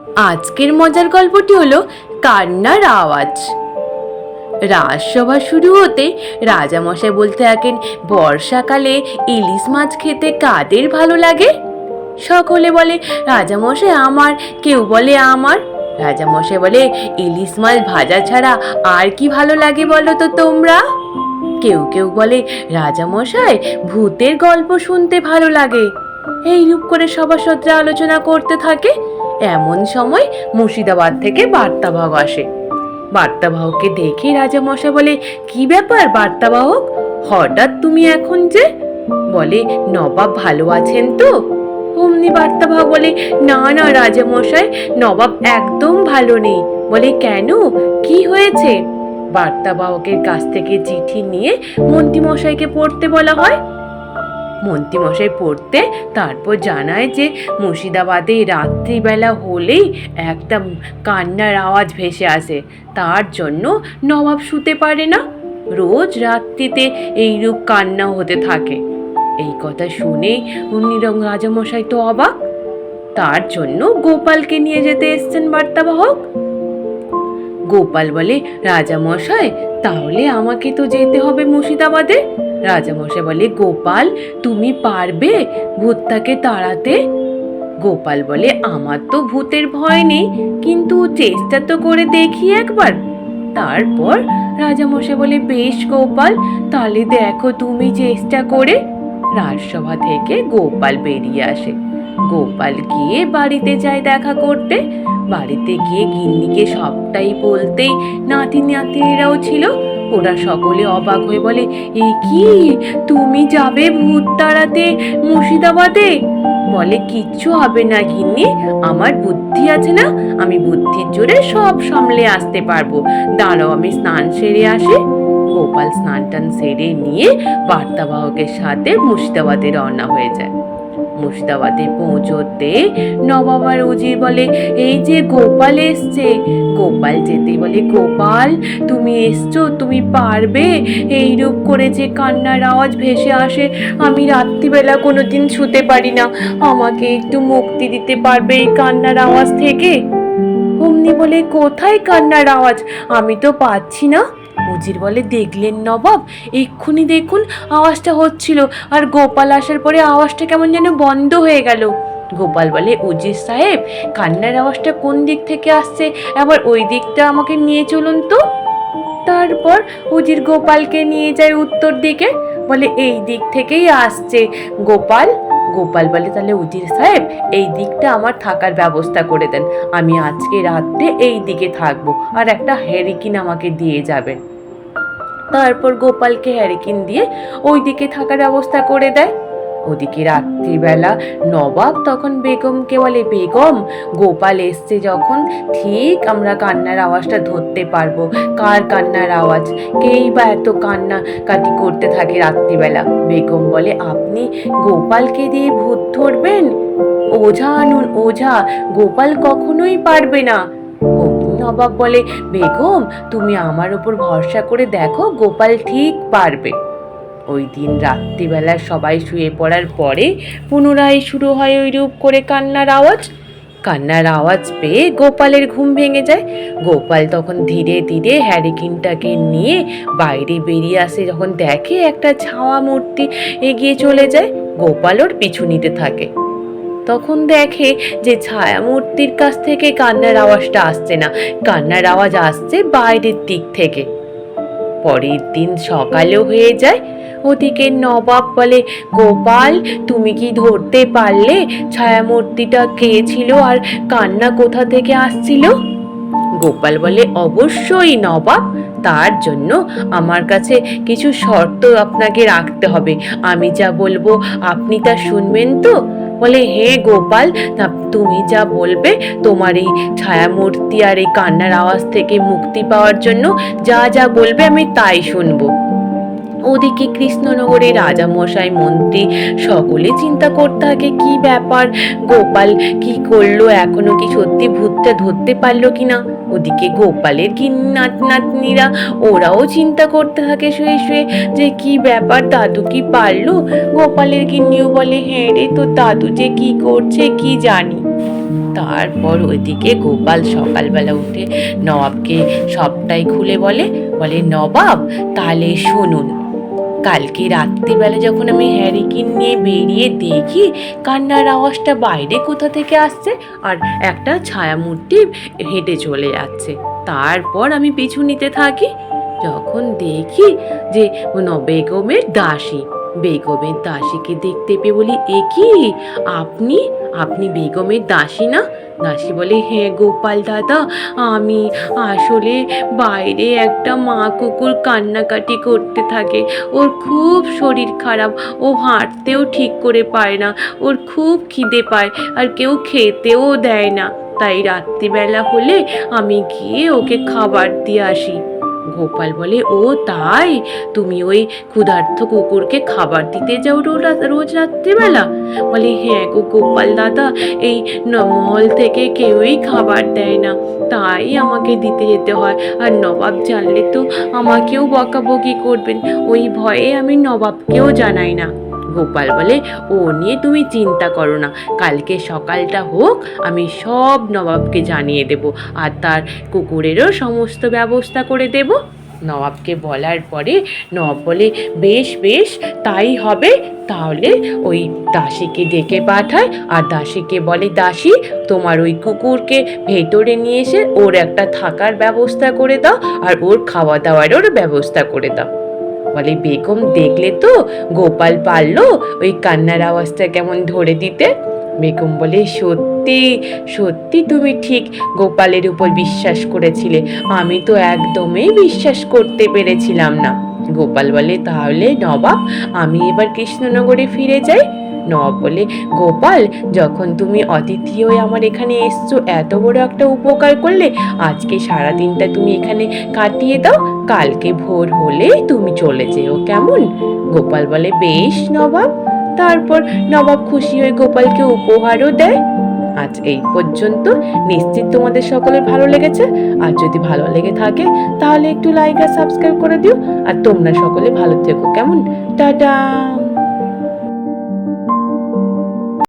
আজকের মজার গল্পটি হলো কান্নার আওয়াজ। রাজসভা শুরু হতে রাজামশাই বলতে থাকেন, বর্ষাকালে ইলিশ মাছ খেতে কাদের ভালো লাগে? সকলে বলে রাজামশাই আমার, কেউ বলে আমার। রাজামশাই বলে, ইলিশ মাছ ভাজা ছাড়া আর কি ভালো লাগে বলো তো তোমরা? কেউ কেউ বলে রাজামশাই ভূতের গল্প শুনতে ভালো লাগে। এইরূপ করে সভাসদরা আলোচনা করতে থাকে। এমন সময় মুর্শিদাবাদ থেকে বার্তাবাহক আসে। বার্তাবাহককে দেখে রাজামশাই বলে, কি ব্যাপার বার্তাবাহক, হঠাৎ তুমি এখন যে? বলে, নবাব ভালো আছেন তো? অমনি বার্তাবাহক বলে, না না রাজামশাই, নবাব একদম ভালো নেই। বলে, কেন, কি হয়েছে? বার্তাবাহকের কাছ থেকে চিঠি নিয়ে মন্ত্রীমশাইকে পড়তে বলা হয়। মন্ত্রীমশাই পড়তে তারপর জানায় যে মুর্শিদাবাদে রাত্রিবেলা হলেই একটা কান্নার আওয়াজ ভেসে আসে, তার জন্য নবাব শুতে পারে না। রোজ রাত্রিতে এইরূপ কান্না হতে থাকে। এই কথা শুনে রাজামশাই তো অবাক। তার জন্য গোপালকে নিয়ে যেতে এসছেন বার্তাবাহক। গোপাল বলে, রাজামশাই তাহলে আমাকে তো যেতে হবে মুর্শিদাবাদে। রাজামশাই বলে, গোপাল তুমি পারবে ভূতটাকে তাড়াতে? গোপাল বলে, আমার তো ভূতের ভয় নেই, কিন্তু চেষ্টা তো করে দেখি একবার। তারপর রাজামশাই বলে, বেশ গোপাল, তাহলে দেখো তুমি চেষ্টা করে। রাজসভা থেকে গোপাল বেরিয়ে আসে। গোপাল গিয়ে বাড়িতে যায় দেখা করতে। বাড়িতে গিয়ে গিন্নিকে সবটাই বলতেই নাতি নাতনিরাও ছিল। ওরা সকলে অবাক হয়ে বলে, এ কি, তুমি যাবে ভূত তাড়াতে মুর্শিদাবাদে? বলে, কিচ্ছু হবে না গিন্নি, আমার বুদ্ধি আছে না, আমি বুদ্ধির জোরে সব সামলে আসতে পারবো। দাঁড়াও আমি স্নান সেরে আসি। গোপাল স্নান টান সেরে নিয়ে বার্তাবাহকের সাথে মুর্শিদাবাদে রওনা হয়ে যায়। মুর্শিদাবাদে পৌঁছতে নবাব আর উজির বলে, এই যে গোপাল এসছে। গোপাল যেতে বলে, গোপাল তুমি এসছো, তুমি পারবে এইরূপ করে যে কান্নার আওয়াজ ভেসে আসে? আমি রাত্রিবেলা কোনোদিন শুতে পারি না, আমাকে একটু মুক্তি দিতে পারবে এই কান্নার আওয়াজ থেকে? অমনি বলে, কোথায় কান্নার আওয়াজ, আমি তো পাচ্ছি না। উজির বলে, দেখলেন নবাব, এক্ষুনি দেখুন আওয়াজটা হচ্ছিল, আর গোপাল আসার পরে আওয়াজটা কেমন যেন বন্ধ হয়ে গেল। গোপাল বলে, উজির সাহেব কান্নার আওয়াজটা কোন দিক থেকে আসছে, আবার ওই দিকটা আমাকে নিয়ে চলুন তো। তারপর উজির গোপালকে নিয়ে যায় উত্তর দিকে। বলে, এই দিক থেকেই আসছে গোপাল। গোপাল বলে, তাহলে উজির সাহেব এই দিকটা আমার থাকার ব্যবস্থা করে দেন, আমি আজকে রাত্রে এই দিকে থাকবো, আর একটা হ্যারিকিন আমাকে দিয়ে যাবেন। তারপর গোপালকে হ্যারিকিন দিয়ে ওই দিকে থাকার ব্যবস্থা করে দেয়। ওদিকে রাত্রিবেলা নবাব তখন বেগমকে বলে, বেগম গোপাল এসছে যখন ঠিক আমরা কান্নার আওয়াজটা ধরতে পারবো। কার কান্নার আওয়াজ, কেই বা এত কান্না কাটি করতে থাকে রাত্রিবেলা? বেগম বলে, আপনি গোপালকে দিয়ে ভূত ধরবেন? ওঝা আনুন ওঝা, গোপাল কখনোই পারবে না। নবাব বলে, বেগম তুমি আমার উপর ভরসা করে দেখো, গোপাল ঠিক পারবে। ওই দিন রাত্রিবেলা সবাই শুয়ে পড়ার পরে পুনরায় শুরু হয় ওইরূপ করে কান্নার আওয়াজ। কান্নার আওয়াজ পেয়ে গোপালের ঘুম ভেঙে যায়। গোপাল তখন ধীরে ধীরে হ্যারিকিনটাকে নিয়ে বাইরে বেরিয়ে আসে। যখন দেখে একটা ছাওয়া মূর্তি এগিয়ে চলে যায়, গোপাল ওর পিছু নিতে থাকে। তখন দেখে যে ছায়ামূর্তির কাছ থেকে কান্নার আওয়াজটা আসছে না, কান্নার আওয়াজ আসছে বাইরের দিক থেকে। পরের দিন সকালেও হয়ে যায়। ওদিকে নবাব বলে, গোপাল তুমি কি ধরতে পারলে ছায়ামূর্তিটা কে ছিল আর কান্না কোথা থেকে আসছিল? গোপাল বলে, অবশ্যই নবাব, তার জন্য আমার কাছে কিছু শর্ত আপনাকে রাখতে হবে, আমি যা বলবো আপনি তা শুনবেন তো? বলে, হ্যাঁ গোপাল, তুমি যা বলবে, তোমার এই ছায়ামূর্তি আর এই কান্নার আওয়াজ থেকে মুক্তি পাওয়ার জন্য যা যা বলবে আমি তাই শুনবো। ওদিকে কৃষ্ণনগরে রাজামশাই মন্ত্রী সকলে চিন্তা করতে থাকে, কি ব্যাপার, গোপাল কি করলো, এখনো কি সত্যি ভূতটা ধরতে পারলো কিনা? ওদিকে গোপালের নাতনিরা ওরাও চিন্তা করতে থাকে শুয়ে শুয়ে, যে কি ব্যাপার, দাদু কি পারলো? গোপালের গিন্নিও বলে, হ্যাঁ রে, তো দাদু যে কি করছে কি জানি। তারপর ওইদিকে গোপাল সকালবেলা উঠে নবাবকে সবটাই খুলে বলে, নবাব তাহলে শুনুন, কালকে রাত্রিবেলা যখন আমি হ্যারিকেন নিয়ে বেরিয়ে দেখি কান্নার আওয়াজটা বাইরে কোথা থেকে আসছে আর একটা ছায়ামূর্তি হেঁটে চলে যাচ্ছে। তারপর আমি পিছু নিতে থাকি, যখন দেখি যে বেগমের দাসীকে দেখতে পেয়ে বলি, এ কি আপনি আপনি বেগমের দাসী না? দাসী বলে, হ্যাঁ গোপাল দাদা, আমি আসলে বাইরে একটা মা কুকুর কান্নাকাটি করতে থাকে, ওর খুব শরীর খারাপ, ও হাঁটতেও ঠিক করে পায় না, ওর খুব খিদে পায় আর কেউ খেতেও দেয় না, তাই রাত্রিবেলা হলে আমি গিয়ে ওকে খাবার দিয়ে আসি। গোপাল বলে, ও তাই, তুমি ওই ক্ষুধার্ত কুকুরকে খাবার দিতে যাও রোজ রাত্রিবেলা? বলে, হ্যাঁ গো গোপাল দাদা, এই মহল থেকে কেউই খাবার দেয় না, তাই আমাকে দিতে যেতে হয়, আর নবাব জানলে তো আমাকেও বকাবকি করবেন, ওই ভয়ে আমি নবাবকেও জানাই না। গোপাল বলে, ও নিয়ে তুমি চিন্তা করো না, কালকে সকালটা হোক, আমি সব নবাবকে জানিয়ে দেব আর তার কুকুরেরও সমস্ত ব্যবস্থা করে দেব। নবাবকে বলার পরে নবাব বলে, বেশ বেশ তাই হবে, তাহলে ওই দাসীকে ডেকে পাঠায় আর দাসীকে বলে, দাসী তোমার ওই কুকুরকে ভেতরে নিয়ে এসে ওর একটা থাকার ব্যবস্থা করে দাও আর ওর খাওয়া দাওয়ারও ব্যবস্থা করে দাও। বলে, বেগম দেখলে তো গোপাল পারলো ওই কান্নার আওয়াজটা কেমন ধরে দিতে? বেগম বলে, সত্যি সত্যি তুমি ঠিক গোপালের উপর বিশ্বাস করেছিলে, আমি তো একদমই বিশ্বাস করতে পেরেছিলাম না। গোপাল বলে, তাহলে নবাব আমি এবার কৃষ্ণনগরে ফিরে যাই। নবাব বলে, গোপাল যখন তুমি অতিথি হয়ে আমার এখানে এসছো, এত বড় একটা উপকার করলে, আজকে সারাদিনটা তুমি এখানে কাটিয়ে দাও, কালকে ভোর হলেই তুমি চলে যেও, কেমন? গোপাল বলে, বেশ নবাব। তারপর নবাব খুশি হয়ে গোপালকে উপহারও দেয়। আজ এই পর্যন্ত, নিশ্চিত তোমাদের সকলের ভালো লেগেছে। আর যদি ভালো লেগে থাকে তাহলে একটু লাইক আর সাবস্ক্রাইব করে দিও। আর তোমরা সকলে ভালো থেকো, কেমন? টাটা।